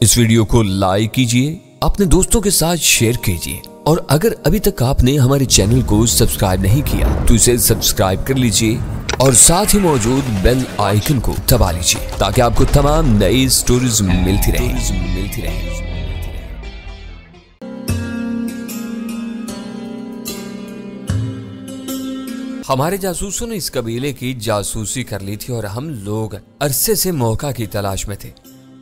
इस वीडियो को लाइक कीजिए, अपने दोस्तों के साथ शेयर कीजिए और अगर अभी तक आपने हमारे चैनल को सब्सक्राइब नहीं किया तो इसे सब्सक्राइब कर लीजिए और साथ ही मौजूद बेल आइकन को दबा लीजिए ताकि आपको तमाम नई स्टोरीज मिलती रहे। हमारे जासूसों ने इस कबीले की जासूसी कर ली थी और हम लोग अरसे से मौका की तलाश में थे।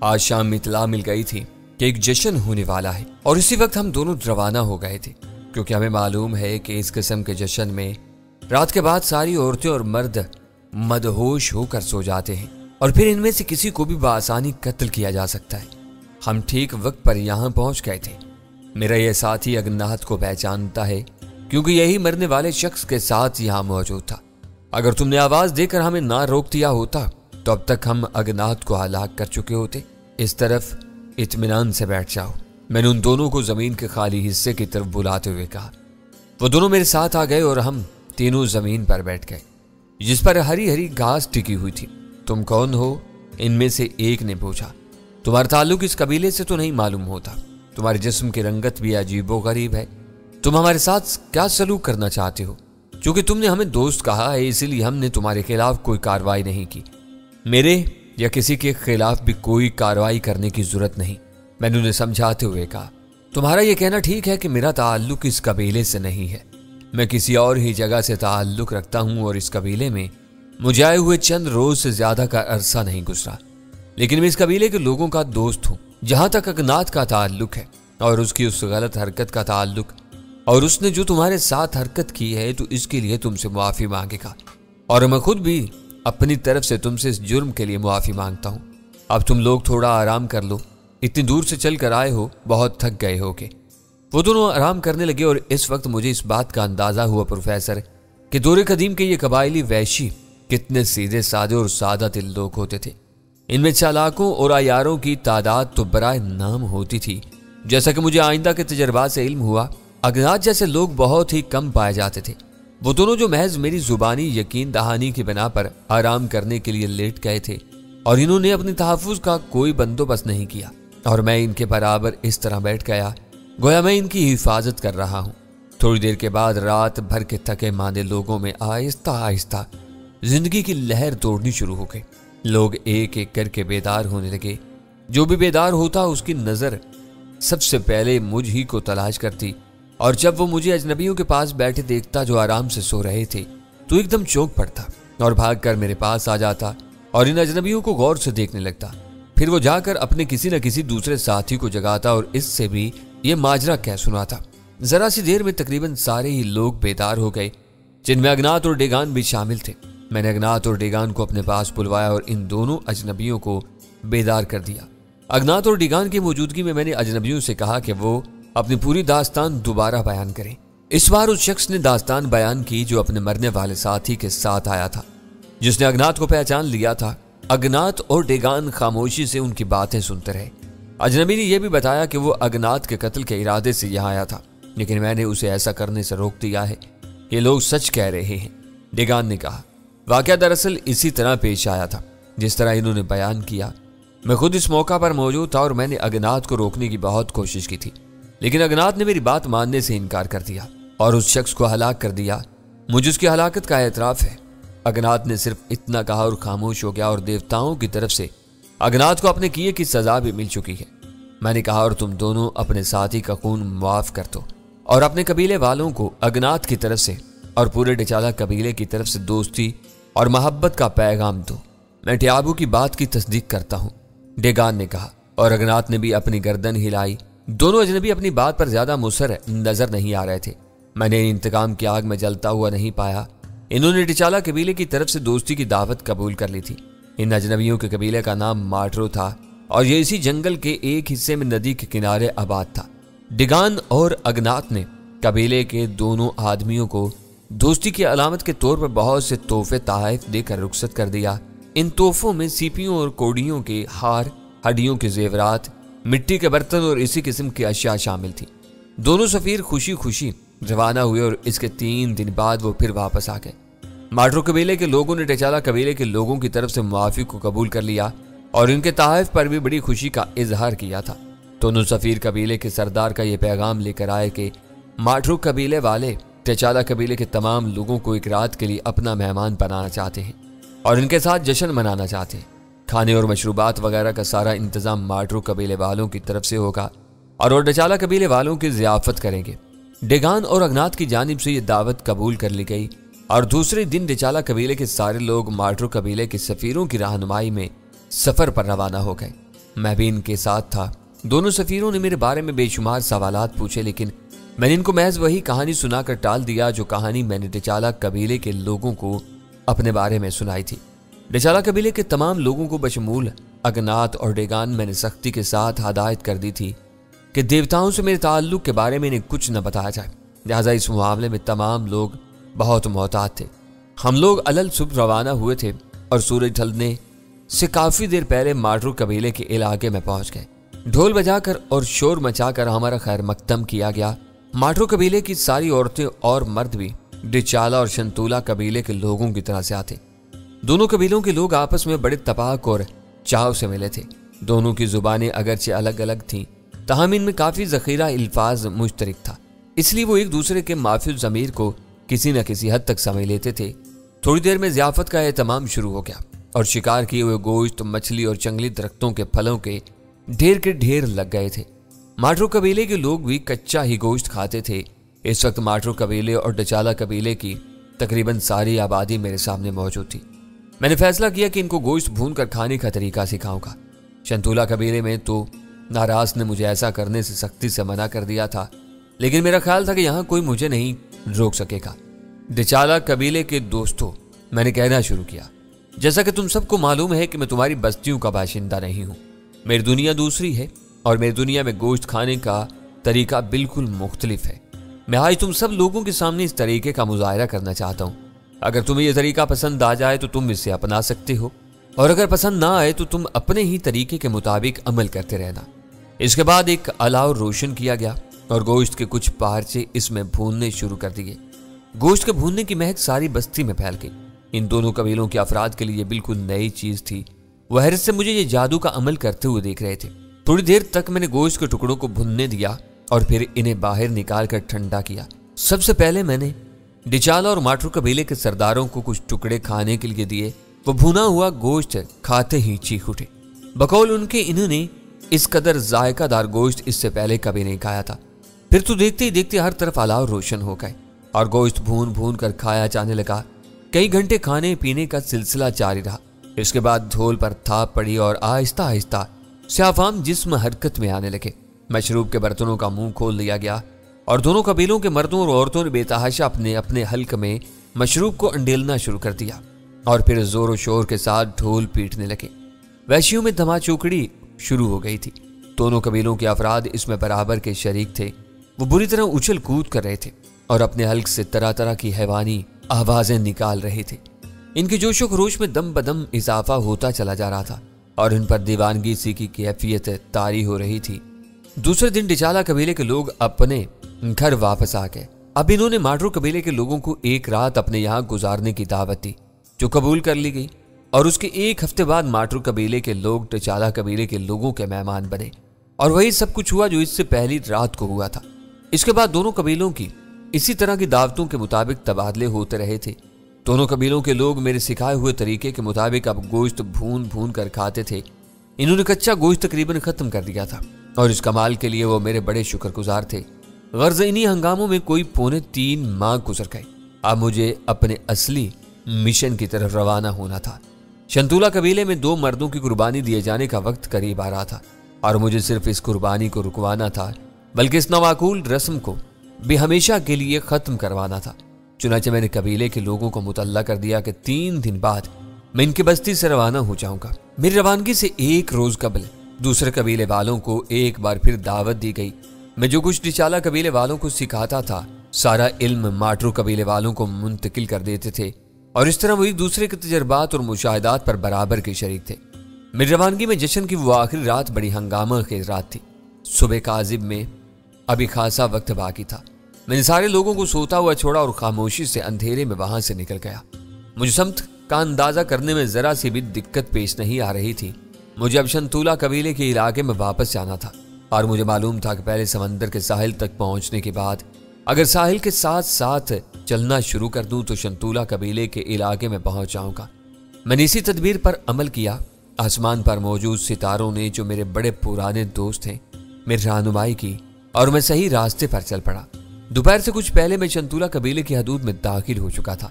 आज शाम इत्तला मिल गई थी कि एक जश्न होने वाला है और इसी वक्त हम दोनों रवाना हो गए थे, क्योंकि हमें मालूम है कि इस किस्म के जश्न में रात के बाद सारी औरतें और मर्द मदहोश होकर सो जाते हैं और फिर इनमें से किसी को भी बआसानी कत्ल किया जा सकता है। हम ठीक वक्त पर यहाँ पहुंच गए थे। मेरा यह साथी अगनात को पहचानता है क्योंकि यही मरने वाले शख्स के साथ यहाँ मौजूद था। अगर तुमने आवाज देकर हमें ना रोक दिया होता तो अब तक हम अगनात को हलाक कर चुके होते। इस तरफ इत्मीनान से बैठ जाओ, मैंने उन दोनों को जमीन के खाली हिस्से की तरफ बुलाते हुए कहा। वो दोनों मेरे साथ आ गए और हम तीनों जमीन पर बैठ गए जिस पर हरी हरी घास टिकी हुई थी। तुम कौन हो? इनमें से एक ने पूछा। तुम्हारा ताल्लुक इस कबीले से तो नहीं मालूम होता, तुम्हारे जिस्म की रंगत भी अजीबो गरीब है, तुम हमारे साथ क्या सलूक करना चाहते हो? क्योंकि तुमने हमें दोस्त कहा है इसीलिए हमने तुम्हारे खिलाफ कोई कार्रवाई नहीं की। मेरे या किसी के खिलाफ भी कोई कार्रवाई करने की जरूरत नहीं, मैंने उन्हें समझाते हुए कहा। तुम्हारा यह कहना ठीक है कि मेरा ताल्लुक इस कबीले से नहीं है, मैं किसी और ही जगह से ताल्लुक रखता हूं और इस कबीले में मुझे आए हुए चंद रोज से ज्यादा का अरसा नहीं गुजरा, लेकिन मैं इस कबीले के लोगों का दोस्त हूं। जहां तक अगनात का ताल्लुक है और उसकी उस गलत हरकत का ताल्लुक और उसने जो तुम्हारे साथ हरकत की है तो इसके लिए तुमसे मुआफी मांगेगा और मैं खुद भी अपनी तरफ से तुमसे इस जुर्म के लिए मुआफी मांगता हूं। अब तुम लोग थोड़ा आराम कर लो, इतनी दूर से चल कर आए हो, बहुत थक गए होगे। वो दोनों आराम करने लगे और इस वक्त मुझे इस बात का अंदाजा हुआ प्रोफेसर कि दौरे कदीम के ये कबायली वैशी कितने सीधे साधे और सादा दिल लोग होते थे। इनमें चालाकों और आयारों की तादाद तो बराए नाम होती थी। जैसा कि मुझे आइंदा के तजर्बात से इल्म हुआ, अगनात जैसे लोग बहुत ही कम पाए जाते थे। वो दोनों जो महज मेरी जुबानी यकीन दहानी की बिना पर आराम करने के लिए लेट गए थे और इन्होंने अपने तहफ़्फ़ुज़ का कोई बंदोबस्त नहीं किया और मैं इनके बराबर इस तरह बैठ गया गोया मैं इनकी हिफाजत कर रहा हूँ। थोड़ी देर के बाद रात भर के थके मांदे लोगों में आहिस्ता आहिस्ता जिंदगी की लहर तोड़नी शुरू हो गई। लोग एक एक करके बेदार होने लगे। जो भी बेदार होता उसकी नजर सबसे पहले मुझ ही को तलाश करती और जब वो मुझे अजनबियों के पास बैठे देखता जो आराम से सो रहे थे तो एकदम चौंक पड़ता और भागकर मेरे पास आ जाता और इन अजनबियों को गौर से देखने लगता। फिर वो जाकर अपने किसी न किसी दूसरे साथी को जगाता और इससे भी ये माजरा कह सुनाता। जरा सी देर में तकरीबन सारे ही लोग बेदार हो गए, जिनमें अगनात और डेगान भी शामिल थे। मैंने अगनात और डेगान को अपने पास बुलवाया और इन दोनों अजनबियों को बेदार कर दिया। अगनात और डेगान की मौजूदगी में मैंने अजनबियों से कहा कि वो अपनी पूरी दास्तान दोबारा बयान करें। इस बार उस शख्स ने दास्तान बयान की जो अपने मरने वाले साथी के साथ आया था, जिसने अगनात को पहचान लिया था। अगनात और डेगान खामोशी से उनकी बातें सुनते रहे। अजनबी ने यह भी बताया कि वो अगनात के कत्ल के इरादे से यहाँ आया था, लेकिन मैंने उसे ऐसा करने से रोक दिया है। ये लोग सच कह रहे हैं, डेगान ने कहा। वाकया दरअसल इसी तरह पेश आया था जिस तरह इन्होंने बयान किया। मैं खुद इस मौका पर मौजूद था और मैंने अगनात को रोकने की बहुत कोशिश की थी, लेकिन अगनात ने मेरी बात मानने से इनकार कर दिया और उस शख्स को हलाक कर दिया। मुझे उसकी हलाकत का एतराफ है। अगनात ने सिर्फ इतना कहा और खामोश हो गया और देवताओं की तरफ से अगनात को अपने किए की सजा भी मिल चुकी है। मैंने कहा और तुम दोनों अपने साथी का खून माफ कर दो और अपने कबीले वालों को अगनात की तरफ से और पूरे डिचाला कबीले की तरफ से दोस्ती और मोहब्बत का पैगाम दो। मैं ट्याबू की बात की तस्दीक करता हूँ, डेगान ने कहा और अगनात ने भी अपनी गर्दन हिलाई। दोनों अजनबी अपनी बात पर ज्यादा मुसर नजर नहीं आ रहे थे। मैंने इंतकाम की आग में जलता हुआ नहीं पाया। इन्होंने डिचाला कबीले की तरफ से दोस्ती की दावत कबूल कर ली थी। इन अजनबियों के कबीले का नाम माटरो था और ये इसी जंगल के एक हिस्से में नदी के किनारे आबाद था। डेगान और अगनात ने कबीले के दोनों आदमियों को दोस्ती की अलामत के तौर पर बहुत से तोहफे तोहफे देकर रुखसत कर दिया। इन तोहफों में सीपियों और कोड़ियों के हार, हड्डियों के जेवरात, मिट्टी के बर्तन और इसी किस्म की अशिया शामिल थी। दोनों सफीर खुशी खुशी रवाना हुए और इसके 3 दिन बाद वो फिर वापस आ गए। माटरो कबीले के लोगों ने टेचाला कबीले के लोगों की तरफ से मुआफी को कबूल कर लिया और इनके तहफ़ पर भी बड़ी खुशी का इजहार किया था। दोनों सफ़ीर कबीले के सरदार का ये पैगाम लेकर आए कि माटरू कबीले वाले टेचाला कबीले के तमाम लोगों को एक रात के लिए अपना मेहमान बनाना चाहते हैं और इनके साथ जश्न मनाना चाहते हैं। खाने और मशरूबात वगैरह का सारा इंतजाम माटरू कबीले वालों की तरफ से होगा और वो टेचाला कबीले वालों की ज़ियाफ़त करेंगे। डेगान और अगनात की जानिब से ये दावत कबूल कर ली गई और दूसरे दिन टेचाला कबीले के सारे लोग माटरू कबीले के सफ़ीरों की रहनुमाई में सफ़र पर रवाना हो गए। मैं भी इनके साथ था। दोनों सफ़ीरों ने मेरे बारे में बेशुमार सवालात पूछे, लेकिन मैंने इनको महज वही कहानी सुनाकर टाल दिया जो कहानी मैंने टेचाला कबीले के लोगों को अपने बारे में सुनाई थी। टेचाला कबीले के तमाम लोगों को बशमूल अगनात और डेगान मैंने सख्ती के साथ हदायत कर दी थी कि देवताओं से मेरे ताल्लुक के बारे में इन्हें कुछ न बताया जाए। लिहाजा इस मामले में तमाम लोग बहुत मोहतात थे। हम लोग अलल सुबह रवाना हुए थे और सूरज ढलने से काफ़ी देर पहले माटरू कबीले के इलाके में पहुंच गए। ढोल बजाकर और शोर मचाकर हमारा खैर मकदम किया गया। माटरू कबीले की सारी औरतें और मर्द भी टेचाला और शंतूला कबीले के लोगों की तरह से आते। दोनों कबीलों के लोग आपस में बड़े तपाक और चाव से मिले थे। दोनों की जुबानें अगरचे अलग अलग थीं, ताहम इनमें काफ़ी ज़ख़ीरा अल्फाज मुश्तरक था, इसलिए वो एक दूसरे के माफिल ज़मीर को किसी न किसी हद तक समझ लेते थे। थोड़ी देर में ज़ियाफ़त का एहतमाम शुरू हो गया और शिकार किए हुए गोश्त, मछली और जंगली दरख्तों के फलों के ढेर लग गए थे। माटरू कबीले के लोग भी कच्चा ही गोश्त खाते थे। इस वक्त माटरू कबीले और टेचाला कबीले की तकरीबन सारी आबादी मेरे सामने मौजूद थी। मैंने फैसला किया कि इनको गोश्त भून कर खाने का तरीका सिखाऊंगा। शंतूला कबीले में तो नाराज ने मुझे ऐसा करने से सख्ती से मना कर दिया था, लेकिन मेरा ख्याल था कि यहाँ कोई मुझे नहीं रोक सकेगा। टेचाला कबीले के दोस्तों, मैंने कहना शुरू किया, जैसा कि तुम सबको मालूम है कि मैं तुम्हारी बस्तियों का बाशिंदा नहीं हूँ। मेरी दुनिया दूसरी है और मेरी दुनिया में गोश्त खाने का तरीका बिल्कुल मुख्तलिफ है। मैं आज तुम सब लोगों के सामने इस तरीके का मुजाहरा करना चाहता हूँ। अगर तुम्हें यह तरीका पसंद आ जाए तो तुम इसे अपना सकते हो, और अगर पसंद ना आए तो तुम अपने ही तरीके के मुताबिक अमल करते रहना। इसके बाद एक अलाव रोशन किया गया और गोश्त के कुछ पार्चे इसमें भूनने शुरू कर दिए। गोश्त के भूनने की महक सारी बस्ती में फैल गई। इन दोनों कबीलों के अफराद के लिए बिल्कुल नई चीज थी। वह हैरत से मुझे ये जादू का अमल करते हुए देख रहे थे। थोड़ी देर तक मैंने गोश्त के टुकड़ों को भुनने दिया और फिर इन्हें बाहर निकाल कर ठंडा किया। सबसे पहले मैंने टेचाला और माटरू कबीले के सरदारों को कुछ टुकड़े खाने के लिए दिए। वो भुना हुआ गोश्त खाते ही चीख उठे। बकौल उनके इन्होंने इस कदर जायकादार गोश्त इससे पहले कभी नहीं खाया था। फिर तो देखते ही देखते हर तरफ अलाव रोशन हो गए और गोश्त भून भून कर खाया जाने लगा। कई घंटे खाने पीने का सिलसिला जारी रहा। इसके बाद ढोल पर थाप पड़ी और आहिस्ता आहिस्ता स्याफाम जिस्म हरकत में आने लगे। मशरूब के बर्तनों का मुंह खोल लिया गया और दोनों कबीलों के मर्दों और औरतों ने बेतहाशा अपने अपने हल्क में मशरूब को अंडेलना शुरू कर दिया और फिर जोर शोर के साथ ढोल पीटने लगे। वैशियों में धमाचौकड़ी शुरू हो गई थी। दोनों कबीलों के अफराद इसमें बराबर के शरीक थे। वो बुरी तरह उछल कूद कर रहे थे और अपने हल्क से तरह तरह की हैवानी आवाजें निकाल रहे थे। इनके जोशो खरोश में दम बदम इजाफा होता चला जा रहा था और इन पर दीवानगी सी की कैफियत तारी हो रही थी। दूसरे दिन टेचाला कबीले के लोग अपने घर वापस आ गए। अब इन्होंने माटरू कबीले के लोगों को एक रात अपने यहाँ गुजारने की दावत दी, जो कबूल कर ली गई और उसके एक हफ्ते बाद माटरू कबीले के लोग टेचाला कबीले के लोगों के मेहमान बने और वही सब कुछ हुआ जो इससे पहली रात को हुआ था। इसके बाद दोनों कबीलों की इसी तरह की दावतों के मुताबिक तबादले होते रहे थे। दोनों कबीलों के लोग मेरे सिखाए हुए तरीके के मुताबिक अब गोश्त भून भून कर खाते थे। इन्होंने कच्चा गोश्त तकरीबन खत्म कर दिया था और इस कमाल के लिए वो मेरे बड़े शुक्रगुजार थे। गर्ज इन्हीं हंगामों में कोई 3.25 माह गुजर गए। अब मुझे अपने असली मिशन की तरफ रवाना होना था। शंतूला कबीले में 2 मर्दों की कुर्बानी दिए जाने का वक्त करीब आ रहा था और मुझे सिर्फ इस कुर्बानी को रुकवाना था, बल्कि इस नवाकूल रस्म को भी हमेशा के लिए खत्म करवाना था। चुनाचे मैंने कबीले के लोगों को मुतल्ला कर दिया कि 3 दिन बाद मैं इनकी बस्ती से रवाना हो जाऊंगा। मेरी रवानगी से 1 रोज कबल दूसरे कबीले वालों को एक बार फिर दावत दी गई। मैं जो कुछ टेचाला कबीले वालों को सिखाता था, सारा इल्म माटरू कबीले वालों को मुंतकिल कर देते थे और इस तरह वो एक दूसरे के तजर्बात और मुशाहिदात पर बराबर के शरीक थे। मेरी रवानगी में जश्न की वो आखिरी रात बड़ी हंगामा खेज रात थी। सुबह काजिब में अभी खासा वक्त बाकी था। मैंने सारे लोगों को सोता हुआ छोड़ा और खामोशी से अंधेरे में वहां से निकल गया। मुझे समत का अंदाजा करने में जरा सी भी दिक्कत पेश नहीं आ रही थी। مجھے اب شنتولا قبیلے کے علاقے میں واپس جانا تھا اور مجھے معلوم تھا کہ پہلے سمندر کے ساحل تک پہنچنے کے بعد اگر ساحل کے ساتھ ساتھ چلنا شروع کر دوں تو شنتولا قبیلے کے علاقے میں پہنچ جاؤں گا۔ میں نے اسی تدبیر پر عمل کیا۔ آسمان پر موجود ستاروں نے جو میرے بڑے پرانے دوست ہیں میری رہنمائی کی اور میں صحیح راستے پر چل پڑا۔ دوپہر سے کچھ پہلے میں شنتولا قبیلے کی حدود میں داخل ہو چکا تھا۔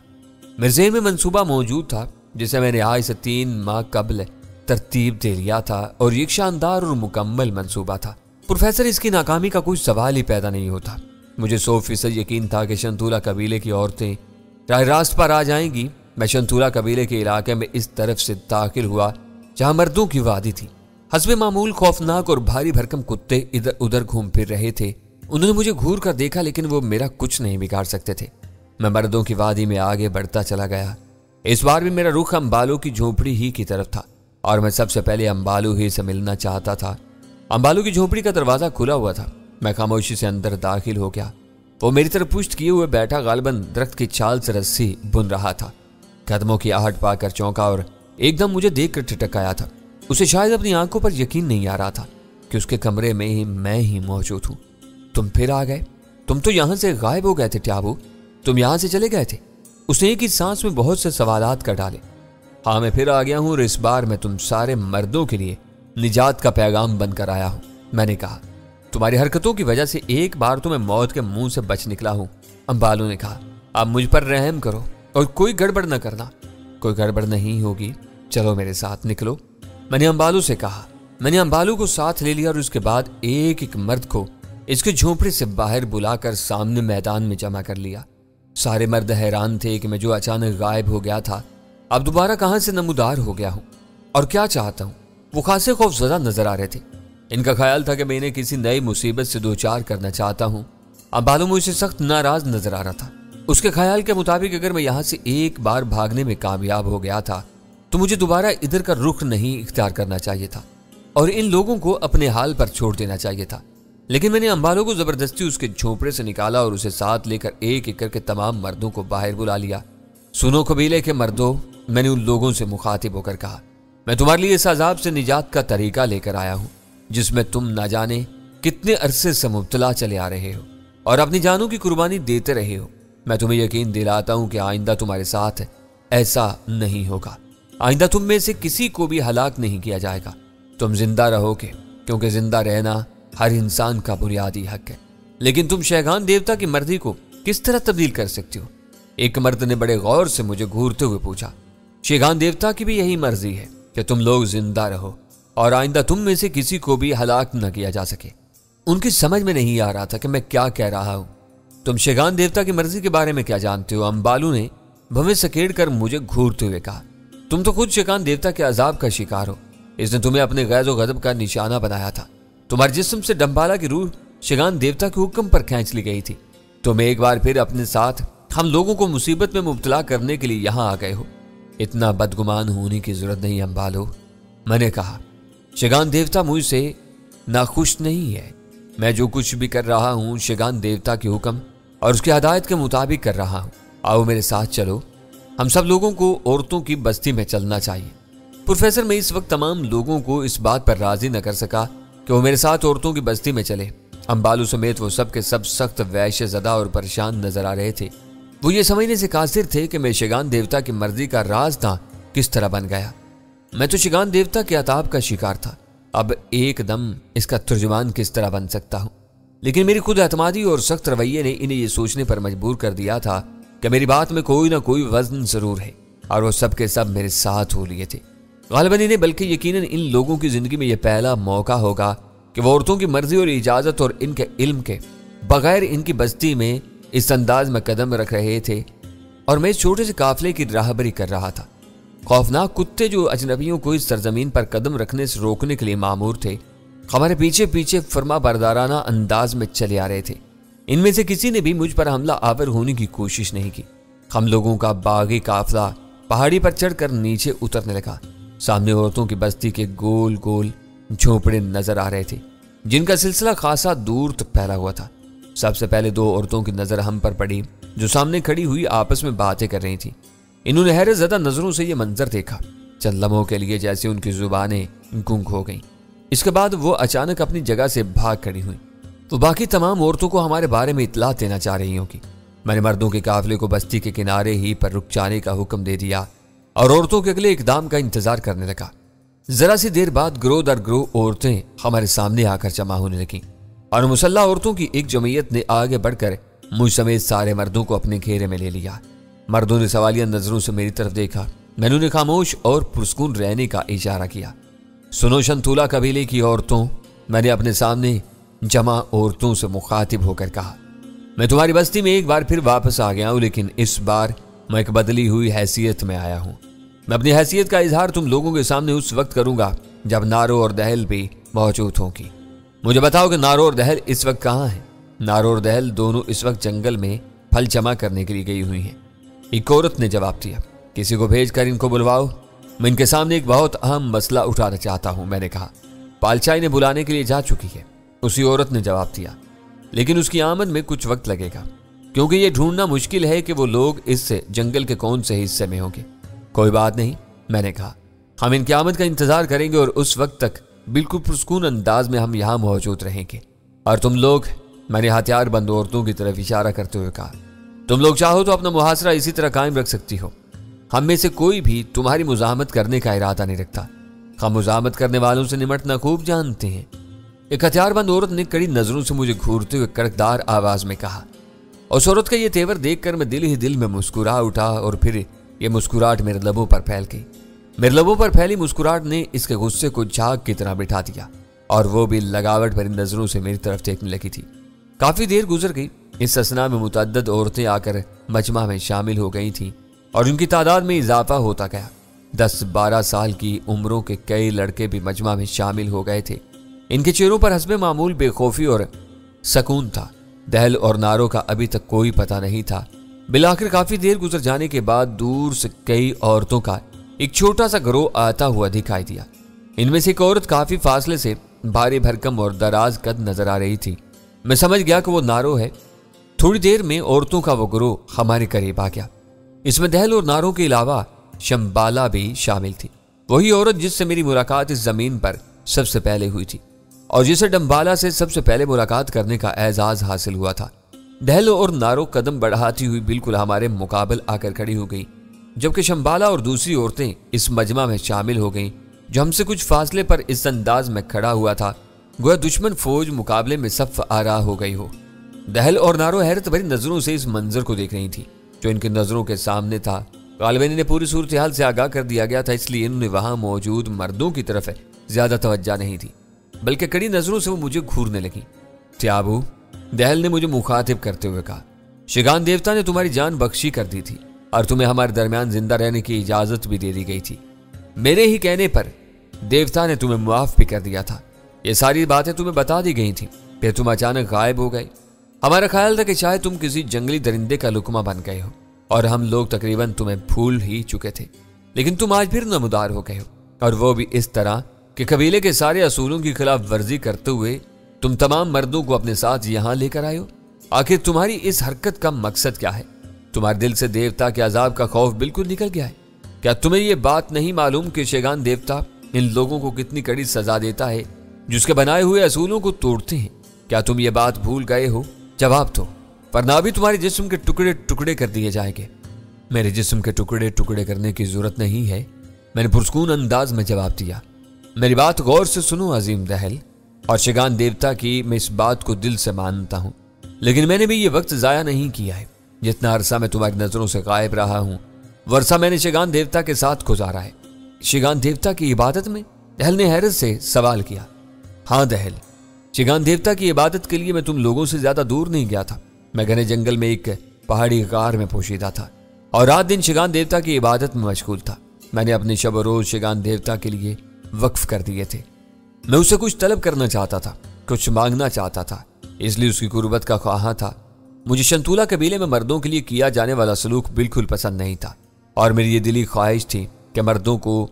میرے ذہن میں منصوبہ موجود تھا جسے میں نے آج سے 3 ماہ قبل ترتیب دے لیا تھا اور ایک شاندار اور مکمل منصوبہ تھا۔ پروفیسر، اس کی ناکامی کا کوئی سوال ہی پیدا نہیں ہوتا۔ مجھے 100% یقین تھا کہ شنتولا قبیلے کی عورتیں راہ راست پر آ جائیں گی۔ میں شنتولا قبیلے کے علاقے میں اس طرف سے داخل ہوا جہاں مردوں کی وادی تھی۔ حسب معمول خوفناک اور بھاری بھرکم کتے ادھر ادھر گھوم پھر رہے تھے۔ انہوں نے مجھے گھور کر دیکھا لیکن وہ میرا کچھ نہیں بگاڑ سکتے تھے۔ میں مردوں کی وادی میں آگے بڑھتا چلا گیا۔ اس بار بھی میرا رخ امبالو کی جھونپڑی ہی کی طرف تھا اور میں سب سے پہلے امبالو ہی سے ملنا چاہتا تھا۔ امبالو کی جھونپڑی کا دروازہ کھلا ہوا تھا۔ میں خاموشی سے اندر داخل ہو گیا۔ وہ میری طرف پشت کیے ہوئے بیٹھا غالباً درخت کی چھال سے رسی بن رہا تھا۔ قدموں کی آہٹ پا کر چونکا اور ایک دم مجھے دیکھ کر ٹھٹک آیا تھا۔ اسے شاید اپنی آنکھوں پر یقین نہیں آ رہا تھا کہ اس کے کمرے میں میں ہی موجود ہوں۔ تم پھر آ گئے؟ تم تو یہاں سے غائب ہو گئے تھے ٹیابو، تم یہاں سے چلے گئے تھے؟ اس نے ایک ہی سانس میں بہت سے سوالات کر ڈالے۔ ہاں، میں پھر آ گیا ہوں اور اس بار میں تم سارے مردوں کے لیے نجات کا پیغام بن کر آیا ہوں۔ میں نے کہا، تمہاری حرکتوں کی وجہ سے ایک بار تو میں موت کے منہ سے بچ نکلا ہوں۔ امبالو نے کہا، اب مجھ پر رحم کرو اور کوئی گڑبڑ نہ کرنا۔ کوئی گڑبڑ نہیں ہوگی، چلو میرے ساتھ نکلو، میں نے امبالو سے کہا۔ میں نے امبالو کو ساتھ لے لیا اور اس کے بعد ایک ایک مرد کو اس کے جھونپڑے سے باہر بلا کر سامنے میدان میں جمع کر لیا۔ سارے مرد حیران تھے کہ میں جو اچانک غائب ہو گیا تھا اب دوبارہ کہاں سے نمودار ہو گیا ہوں اور کیا چاہتا ہوں۔ وہ خاصے خوف زدہ نظر آ رہے تھے۔ ان کا خیال تھا کہ میں انہیں کسی نئی مصیبت سے دوچار کرنا چاہتا ہوں۔ امبالو مجھ سے سخت ناراض نظر آ رہا تھا۔ اس کے خیال کے مطابق اگر میں یہاں سے ایک بار بھاگنے میں کامیاب ہو گیا تھا تو مجھے دوبارہ ادھر کا رخ نہیں اختیار کرنا چاہیے تھا اور ان لوگوں کو اپنے حال پر چھوڑ دینا چاہیے تھا۔ لیکن میں نے امبالو کو زبردستی اس کے جھونپڑے سے نکالا اور اسے ساتھ لے کر ایک ایک کر کے تمام مردوں کو باہر بلا لیا۔ سنو قبیلے کے مردوں، میں نے ان لوگوں سے مخاطب ہو کر کہا، میں تمہارے لیے اس عذاب سے نجات کا طریقہ لے کر آیا ہوں جس میں تم نہ جانے کتنے عرصے سے مبتلا چلے آ رہے ہو اور اپنی جانوں کی قربانی دیتے رہے ہو۔ میں تمہیں یقین دلاتا ہوں کہ آئندہ تمہارے ساتھ ایسا نہیں ہوگا۔ آئندہ تم میں سے کسی کو بھی ہلاک نہیں کیا جائے گا۔ تم زندہ رہو گے کیونکہ زندہ رہنا ہر انسان کا بنیادی حق ہے۔ لیکن تم شیگان دیوتا کی مرضی کو کس طرح تبدیل کر سکتے ہو؟ ایک مرد نے بڑے غور سے مجھے گھورتے ہوئے پوچھا۔ شیگان دیوتا کی بھی یہی مرضی ہے کہ تم لوگ زندہ رہو اور آئندہ تم میں سے کسی کو بھی ہلاک نہ کیا جا سکے۔ ان کی سمجھ میں نہیں آ رہا تھا کہ میں کیا کہہ رہا ہوں۔ تم شیگان دیوتا کی مرضی کے بارے میں کیا جانتے ہو؟ امبالو نے بھویں سکیڑ کر مجھے گھورتے ہوئے کہا۔ تم تو خود شیگان دیوتا کے عذاب کا شکار ہو۔ اس نے تمہیں اپنے غیظ و غضب کا نشانہ بنایا تھا۔ تمہارے جسم سے ڈمبالا کی روح شیگان دیوتا کے حکم پر کھینچ لی گئی تھی۔ تم ایک بار پھر اپنے ساتھ ہم لوگوں کو مصیبت میں مبتلا کرنے کے لیے یہاں آ گئے ہو۔ اتنا بدگمان ہونے کی ضرورت نہیں امبالو، میں نے کہا۔ شیگان دیوتا مجھ سے ناخوش نہیں ہے۔ میں جو کچھ بھی کر رہا ہوں شیگان دیوتا کے حکم اور اس کی ہدایت کے مطابق کر رہا ہوں۔ آؤ میرے ساتھ چلو، ہم سب لوگوں کو عورتوں کی بستی میں چلنا چاہیے۔ پروفیسر، میں اس وقت تمام لوگوں کو اس بات پر راضی نہ کر سکا کہ وہ میرے ساتھ عورتوں کی بستی میں چلے۔ امبالو سمیت وہ سب کے سب سخت وحشت زدہ اور پریشان نظر آ رہے تھے۔ وہ یہ سمجھنے سے قاصر تھے کہ میں شیگان دیوتا کی مرضی کا راز تھا کس طرح بن گیا۔ میں تو شیگان دیوتا کے عطاب کا شکار تھا، اب ایک دم اس کا ترجمان کس طرح بن سکتا ہوں؟ لیکن میری خود اعتمادی اور سخت رویے نے انہیں یہ سوچنے پر مجبور کر دیا تھا کہ میری بات میں کوئی نہ کوئی وزن ضرور ہے اور وہ سب کے سب میرے ساتھ ہو لیے تھے۔ غالباً انہیں بلکہ یقیناً ان لوگوں کی زندگی میں یہ پہلا موقع ہوگا کہ وہ عورتوں کی مرضی اور اجازت اور ان کے علم کے بغیر ان کی بستی میں اس انداز میں قدم رکھ رہے تھے اور میں اس چھوٹے سے قافلے کی راہبری کر رہا تھا۔ خوفناک کتے جو اجنبیوں کو اس سرزمین پر قدم رکھنے سے روکنے کے لیے مامور تھے، ہمارے پیچھے پیچھے فرما بردارانہ انداز میں چلے آ رہے تھے۔ ان میں سے کسی نے بھی مجھ پر حملہ آور ہونے کی کوشش نہیں کی۔ ہم لوگوں کا باغی قافلہ پہاڑی پر چڑھ کر نیچے اترنے لگا۔ سامنے عورتوں کی بستی کے گول گول جھونپڑے نظر آ رہے تھے جن کا سلسلہ خاصا دور تک پھیلا ہوا تھا۔ سب سے پہلے 2 عورتوں کی نظر ہم پر پڑی جو سامنے کھڑی ہوئی آپس میں باتیں کر رہی تھیں۔ انہوں نے حیرت زدہ نظروں سے یہ منظر دیکھا۔ چند لمحوں کے لیے جیسے ان کی زبانیں گنگ ہو گئیں۔ اس کے بعد وہ اچانک اپنی جگہ سے بھاگ کھڑی ہوئیں۔ وہ باقی تمام عورتوں کو ہمارے بارے میں اطلاع دینا چاہ رہی ہوں کہ میں نے مردوں کے قافلے کو بستی کے کنارے ہی پر رک جانے کا حکم دے دیا اور عورتوں کے اگلے اقدام کا انتظار کرنے لگا۔ ذرا سی دیر بعد گروہ در گروہ عورتیں ہمارے سامنے آ کر جمع ہونے لگیں اور مسلح عورتوں کی ایک جمعیت نے آگے بڑھ کر مجھ سمیت سارے مردوں کو اپنے گھیرے میں لے لیا۔ مردوں نے سوالیہ نظروں سے میری طرف دیکھا۔ میں نے انہیں خاموش اور پرسکون رہنے کا اشارہ کیا۔ سنو شنتولا قبیلے کی عورتوں، میں نے اپنے سامنے جمع عورتوں سے مخاطب ہو کر کہا، میں تمہاری بستی میں ایک بار پھر واپس آ گیا ہوں، لیکن اس بار میں ایک بدلی ہوئی حیثیت میں آیا ہوں۔ میں اپنی حیثیت کا اظہار تم لوگوں کے سامنے اس وقت کروں گا جب نارو اور دہل بھی موجود ہوں گی۔ مجھے بتاؤ کہ نارو اور دہل اس وقت کہاں ہیں؟ نارو اور دہل دونوں اس وقت جنگل میں پھل جمع کرنے کے لیے گئی ہوئی ہیں، ایک عورت نے جواب دیا۔ کسی کو بھیج کر ان کو بلواؤ، میں ان کے سامنے ایک بہت اہم مسئلہ اٹھانا چاہتا ہوں، میں نے کہا۔ پالچائی نے بلانے کے لیے جا چکی ہے، اسی عورت نے جواب دیا، لیکن اس کی آمد میں کچھ وقت لگے گا کیونکہ یہ ڈھونڈنا مشکل ہے کہ وہ لوگ اس جنگل کے کون سے حصے میں ہوں گے۔ کوئی بات نہیں، میں نے کہا، ہم ان کی آمد کا انتظار کریں گے اور اس وقت تک بالکل پرسکون انداز میں ہم یہاں موجود رہیں گے۔ اور تم لوگ، میں نے ہتھیار بند عورتوں کی طرف اشارہ کرتے ہوئے کہا، تم لوگ چاہو تو اپنا محاصرہ اسی طرح قائم رکھ سکتی ہو۔ ہم میں سے کوئی بھی تمہاری مزاحمت کرنے کا ارادہ نہیں رکھتا۔ ہم مزاحمت کرنے والوں سے نمٹنا خوب جانتے ہیں۔ ایک ہتھیار بند عورت نے کڑی نظروں سے مجھے گھورتے ہوئے کڑکدار آواز میں کہا۔ اس عورت کا یہ تیور دیکھ کر میں دل ہی دل میں مسکرا اٹھا اور پھر یہ مسکراہٹ میرے لبوں پر پھیل گئی۔ میرے لبوں پر پھیلی مسکراہٹ نے اس کے غصے کو جھاگ کی طرح بٹھا دیا اور وہ بھی لگاوٹ بھری نظروں سے میری طرف دیکھنے لگی تھی۔ کافی دیر گزر گئی۔ اس اثنا میں متعدد عورتیں آ کر مجمع میں شامل ہو گئی تھیں اور ان کی تعداد میں اضافہ ہوتا گیا۔ 10-12 سال کی عمروں کے کئی لڑکے بھی مجمع میں شامل ہو گئے تھے۔ ان کے چہروں پر حسب معمول بے خوفی اور سکون تھا۔ دہل اور نارو کا ابھی تک کوئی پتہ نہیں تھا۔ بالآخر کافی دیر گزر جانے کے بعد دور سے کئی عورتوں کا ایک چھوٹا سا گروہ آتا ہوا دکھائی دیا۔ ان میں سے ایک عورت کافی فاصلے سے بھاری بھرکم اور دراز قد نظر آ رہی تھی۔ میں سمجھ گیا کہ وہ نارو ہے۔ تھوڑی دیر میں عورتوں کا وہ گروہ ہمارے قریب آ گیا۔ اس میں دہل اور نارو کے علاوہ شمبالا بھی شامل تھی، وہی عورت جس سے میری ملاقات اس زمین پر سب سے پہلے ہوئی تھی اور جسے ڈمبالا سے سب سے پہلے ملاقات کرنے کا اعزاز حاصل ہوا تھا۔ دہل اور نارو قدم بڑھاتی ہوئی بالکل ہمارے مقابل آ کر کھڑی ہو گئی، جبکہ شمبالا اور دوسری عورتیں اس مجمع میں شامل ہو گئیں جو ہم سے کچھ فاصلے پر اس انداز میں کھڑا ہوا تھا گویا دشمن فوج مقابلے میں صف آرا ہو گئی ہو۔ دہل اور نارو حیرت بھری نظروں سے اس منظر کو دیکھ رہی تھی جو ان کی نظروں کے سامنے تھا۔ غالباً انہیں پوری صورتحال سے آگاہ کر دیا گیا تھا، اس لیے انہوں نے وہاں موجود مردوں کی طرف زیادہ توجہ نہیں تھی، بلکہ کڑی نظروں سے وہ مجھے گھورنے لگی۔ تیابو، دہل نے مجھے مخاطب کرتے ہوئے کہا، شگان دیوتا نے تمہاری جان بخشی کر دی تھی اور تمہیں ہمارے درمیان زندہ رہنے کی اجازت بھی دے دی گئی تھی۔ میرے ہی کہنے پر دیوتا نے تمہیں معاف بھی کر دیا تھا۔ یہ ساری باتیں تمہیں بتا دی گئی تھیں، پھر تم اچانک غائب ہو گئے۔ ہمارا خیال تھا کہ شاید تم کسی جنگلی درندے کا لقمہ بن گئے ہو اور ہم لوگ تقریباً تمہیں بھول ہی چکے تھے، لیکن تم آج پھر نمودار ہو گئے ہو، اور وہ بھی اس طرح کہ قبیلے کے سارے اصولوں کی خلاف ورزی کرتے ہوئے تم تمام مردوں کو اپنے ساتھ یہاں لے کر آئے ہو۔ آخر تمہاری اس حرکت کا مقصد کیا ہے؟ تمہارے دل سے دیوتا کے عذاب کا خوف بالکل نکل گیا ہے؟ کیا تمہیں یہ بات نہیں معلوم کہ شیگان دیوتا ان لوگوں کو کتنی کڑی سزا دیتا ہے جس کے بنائے ہوئے اصولوں کو توڑتے ہیں؟ کیا تم یہ بات بھول گئے ہو؟ جواب دو، ورنہ بھی تمہارے جسم کے ٹکڑے ٹکڑے کر دیے جائیں گے۔ میرے جسم کے ٹکڑے ٹکڑے کرنے کی ضرورت نہیں ہے، میں نے پرسکون انداز میں جواب دیا۔ میری بات غور سے سنو عظیم دہل اور شیگان دیوتا کی، میں اس بات کو دل سے مانتا ہوں، لیکن میں نے بھی یہ وقت ضائع نہیں کیا ہے۔ جتنا عرصہ میں تمہاری نظروں سے غائب رہا ہوں وہ عرصہ میں نے شیگان دیوتا کے ساتھ گزارا ہے۔ شیگان دیوتا کی عبادت میں؟ دہل نے حیرت سے سوال کیا۔ ہاں دہل، شیگان دیوتا کی عبادت کے لیے میں تم لوگوں سے زیادہ دور نہیں گیا تھا۔ میں گھنے جنگل میں ایک پہاڑی غار میں پوشیدہ تھا اور رات دن شیگان دیوتا کی عبادت میں مشغول تھا۔ میں نے اپنے شب و روز شیگان دیوتا کے لیے وقف کر دیے تھے۔ میں اسے کچھ طلب کرنا چاہتا تھا، کچھ مانگنا چاہتا تھا، اس لیے اس کی قربت کا خواہاں تھا۔ مجھے شنتولا قبیلے میں مردوں کے لیے کیا جانے والا سلوک بالکل پسند نہیں تھا اور میری یہ دلی خواہش تھی کہ مردوں کو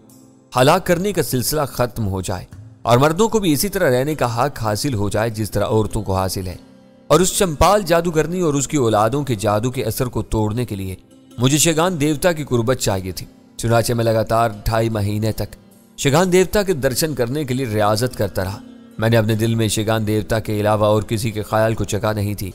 ہلاک کرنے کا سلسلہ ختم ہو جائے اور مردوں کو بھی اسی طرح رہنے کا حق حاصل ہو جائے جس طرح عورتوں کو حاصل ہے۔ اور اس چمپال جادوگرنی اور اس کی اولادوں کے جادو کے اثر کو توڑنے کے لیے مجھے شیگان دیوتا کی قربت چاہیے تھی۔ चुनाचे में लगातार 2.5 महीने तक शिगान देवता के दर्शन करने के लिए रियाजत करता रहा। मैंने अपने दिल में शिगान देवता के अलावा और किसी के ख्याल को जगह नहीं थी।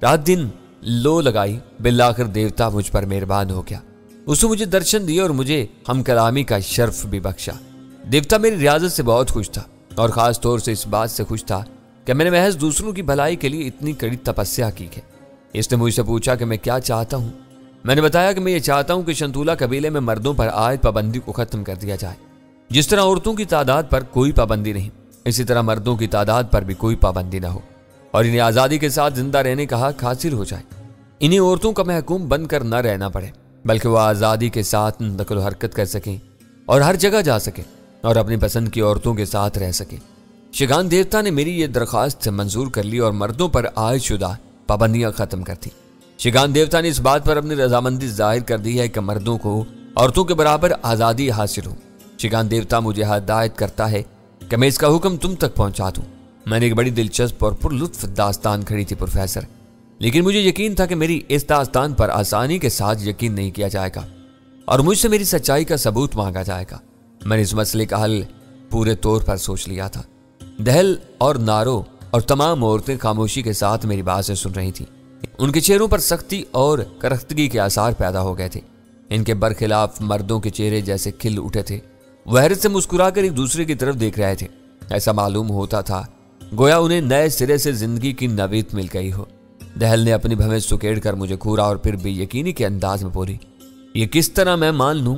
रात दिन लो लगाई, बिल्लाखिर देवता मुझ पर मेहरबान हो गया। उसने मुझे दर्शन दिए और मुझे हम कलामी का शर्फ भी बख्शा। देवता मेरी रियाजत से बहुत खुश था और ख़ास तौर से इस बात से खुश था कि मैंने महज दूसरों की भलाई के लिए इतनी कड़ी तपस्या की है। इसने मुझसे पूछा कि मैं क्या चाहता हूँ। मैंने बताया कि मैं ये चाहता हूँ कि शंतूला कबीले में मर्दों पर आयद पाबंदी को ख़त्म कर दिया जाए। जिस तरह औरतों की तादाद पर कोई पाबंदी नहीं, इसी तरह मर्दों की तादाद पर भी कोई पाबंदी न हो और इन्हें आज़ादी के साथ जिंदा रहने का हक हासिल हो जाए। इन्हें औरतों का महकूम बनकर न रहना पड़े, बल्कि वह आज़ादी के साथ नकल हरकत कर सकें और हर जगह जा सकें और अपनी पसंद की औरतों के साथ रह सकें। शिगान देवता ने मेरी ये दरख्वास्त मंजूर कर ली और मर्दों पर आयद शुदा पाबंदियां ख़त्म कर दी। शिगान देवता ने इस बात पर अपनी रजामंदी जाहिर कर दी है कि मर्दों को औरतों के बराबर आज़ादी हासिल हो। शिगान देवता मुझे हिदायत करता है कि मैं इसका हुक्म तुम तक पहुंचा दूं। मैंने एक बड़ी दिलचस्प और पुरलुत्फ दास्तान खड़ी थी प्रोफेसर, लेकिन मुझे यकीन था कि मेरी इस दास्तान पर आसानी के साथ यकीन नहीं किया जाएगा और मुझसे मेरी सच्चाई का सबूत मांगा जाएगा। मैंने इस मसले का हल पूरे तौर पर सोच लिया था। दहल और नारो और तमाम औरतें खामोशी के साथ मेरी बातें सुन रही थी। उनके चेहरों पर सख्ती और करख्तगी के आसार पैदा हो गए थे। इनके बरखिलाफ मर्दों के चेहरे जैसे खिल उठे थे। वह हैरत से मुस्कुराकर एक दूसरे की तरफ देख रहे थे। ऐसा मालूम होता था गोया उन्हें नए सिरे से जिंदगी की नवीद मिल गई हो। दहल ने अपनी भवें सुकेड़ कर मुझे घूरा और फिर बेयकीनी के अंदाज में बोली, ये किस तरह मैं मान लूं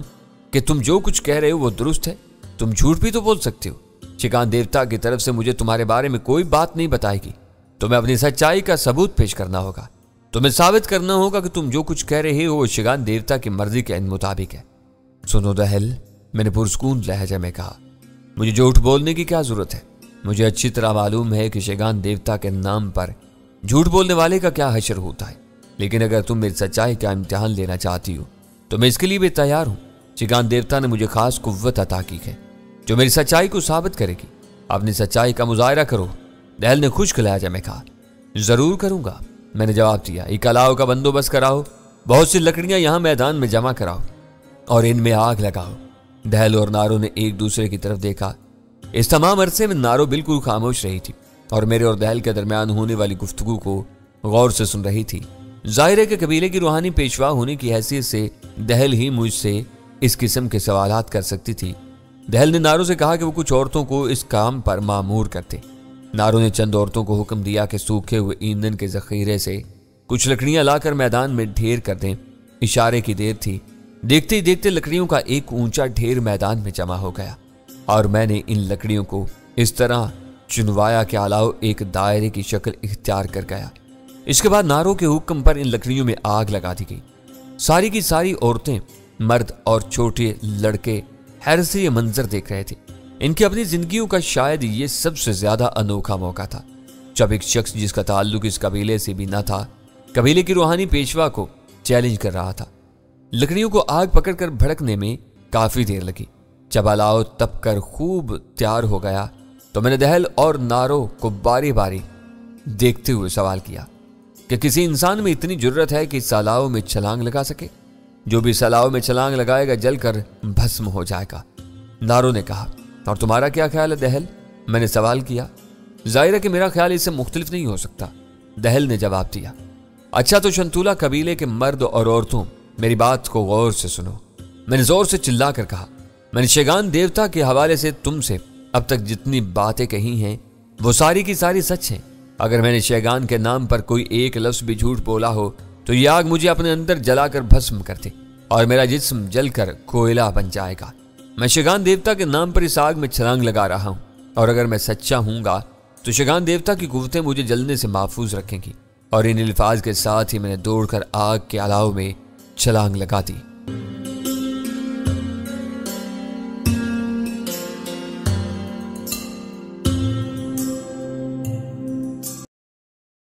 कि तुम जो कुछ कह रहे हो वो दुरुस्त है? तुम झूठ भी तो बोल सकते हो। शिगान देवता की तरफ से मुझे तुम्हारे बारे में कोई बात नहीं बताएगी। तुम्हें अपनी सच्चाई का सबूत पेश करना होगा। तुम्हें साबित करना होगा कि तुम जो कुछ कह रहे हो वो शिगान देवता की मर्जी के मुताबिक है। सुनो दहल, मैंने पुरस्कून लहजे में कहा, मुझे झूठ बोलने की क्या जरूरत है? मुझे अच्छी तरह मालूम है कि शिगान देवता के नाम पर झूठ बोलने वाले का क्या हशर होता है, लेकिन अगर तुम मेरी सच्चाई का इम्तिहान लेना चाहती हो तो मैं इसके लिए भी तैयार हूं। शिगान देवता ने मुझे खास कुव्वत अता की है जो मेरी सच्चाई को साबित करेगी। अपनी सच्चाई का मुजाहरा करो, दहल ने खुश्क लहजे में कहा। जरूर करूंगा, मैंने जवाब दिया। एक अलाव का बंदोबस्त कराओ, बहुत सी लकड़ियां यहां मैदान में जमा कराओ और इनमें आग लगाओ। दहल और नारो ने एक दूसरे की तरफ देखा। इस तमाम अरसे में नारो बिल्कुल खामोश रही थी और मेरे और दहल के दरमियान होने वाली गुफ्तगू को गौर से सुन रही थी। जाहिर है कि कबीले की रूहानी पेशवा होने की हैसियत से दहल ही मुझसे इस किस्म के सवालात कर सकती थी। दहल ने नारो से कहा कि वो कुछ औरतों को इस काम पर मामूर करते। नारो ने चंद औरतों को हुक्म दिया कि सूखे हुए ईंधन के जखीरे से कुछ लकड़ियां लाकर मैदान में ढेर कर दें। इशारे की देर थी। देखते ही देखते लकड़ियों का एक ऊंचा ढेर मैदान में जमा हो गया और मैंने इन लकड़ियों को इस तरह चुनवाया कि अलाव एक दायरे की शक्ल इख्तियार कर गया। इसके बाद नारो के हुक्म पर इन लकड़ियों में आग लगा दी गई। सारी की सारी औरतें, मर्द और छोटे लड़के हैरत से ये मंजर देख रहे थे। इनकी अपनी जिंदगियों का शायद ये सबसे ज्यादा अनोखा मौका था जब एक शख्स जिसका ताल्लुक इस कबीले से भी न था, कबीले की रूहानी पेशवा को चैलेंज कर रहा था। लकड़ियों को आग पकड़कर भड़कने में काफी देर लगी। जब अलाव तप कर खूब तैयार हो गया तो मैंने दहल और नारो को बारी बारी देखते हुए सवाल किया कि किसी इंसान में इतनी जुर्रत है कि इस अलाव में छलांग लगा सके? जो भी इस अलाव में छलांग लगाएगा जलकर भस्म हो जाएगा। नारो ने कहा, और तुम्हारा क्या ख्याल है दहल? मैंने सवाल किया। जाहिर है कि मेरा ख्याल इससे मुख्तलिफ नहीं हो सकता, दहल ने जवाब दिया। अच्छा तो शंतूला कबीले के मर्द और औरतों, मेरी बात को गौर से सुनो, मैंने जोर से चिल्ला कर कहा। मैंने शिगान देवता के हवाले से तुमसे अब तक जितनी बातें कही हैं वो सारी की सारी सच हैं। अगर मैंने शिगान के नाम पर कोई एक लफ्ज भी झूठ बोला हो तो यह आग मुझे अपने अंदर जलाकर भस्म कर दे और मेरा जिस्म जलकर कोयला बन जाएगा। मैं शिगान देवता के नाम पर इस आग में छलांग लगा रहा हूं और अगर मैं सच्चा हूंगा तो शिगान देवता की कुव्वतें मुझे जलने से महफूज रखेंगी। और इन अल्फाज के साथ ही मैंने दौड़कर आग के अलाव में छलांग लगा दी।